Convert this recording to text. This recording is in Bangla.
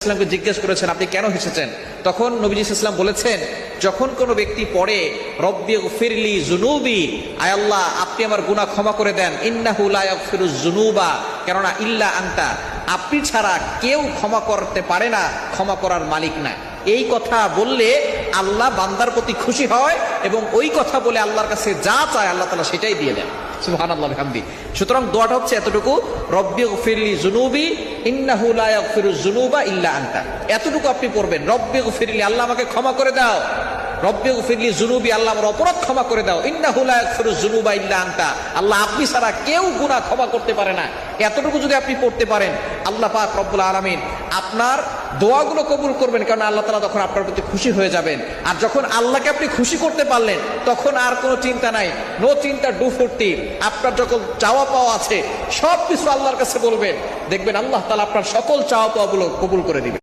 ইসলামকে জিজ্ঞেস করেছেন আপনি কেন হেসেছেন, তখন নবীজি ইসলাম বলেছেন যখন কোনো ব্যক্তি পড়ে রব্বি গফিরলি জুনুবি, আয় আল্লাহ আপনি আমার গুনাহ ক্ষমা করে দেন, ইন্নাহু লা ইয়াগফিরুজ জুনুবা, কেননা ইল্লা আনতা, আপনি ছাড়া কেউ ক্ষমা করতে পারে না, ক্ষমা করার মালিক না। এই কথা বললে আল্লাহ বান্দার প্রতি খুশি হয় এবং ওই কথা বলে আল্লাহর কাছে যা চায় আল্লাহ তাআলা সেটাই দিয়ে দেন। সুবহানাল্লাহ বিহামদি। সুতরাং দোয়াটা হচ্ছে এতটুকু, রব্বি গফিরলি জুনুবি ইন্নাহু লা ইয়াগফিরুজ জুনুবা ইল্লা আনতা, এতটুকু আপনি পড়বেন। রব্বি গফিরলি, আল্লাহ আমাকে ক্ষমা করে দাও, রব্বি গফিরলি জুনুবি, আল্লাহ আমার অপরাধ ক্ষমা করে দাও, ইন্নাহু লা ইয়াগফিরুজ জুনুবা ইল্লা আনতা, আল্লাহ আপনি ছাড়া কেউ গুনাহ ক্ষমা করতে পারে না। এতটুকু যদি আপনি পড়তে পারেন আল্লাহ পাক রব্বুল আলামিন আপনার দোয়াগুলো কবুল করবেন, কারণ আল্লাহ তাআলা তখন আপনার প্রতি খুশি হয়ে যাবেন। আর যখন আল্লাহকে আপনি খুশি করতে পারলেন তখন আর কোনো চিন্তা নাই, নো চিন্তা ডু ফুর্তি। আপনার যখন চাওয়া পাওয়া আছে সব কিছু আল্লাহর কাছে বলবেন, দেখবেন আল্লাহ তাআলা আপনার সকল চাওয়া পাওয়াগুলো কবুল করে দিবেন।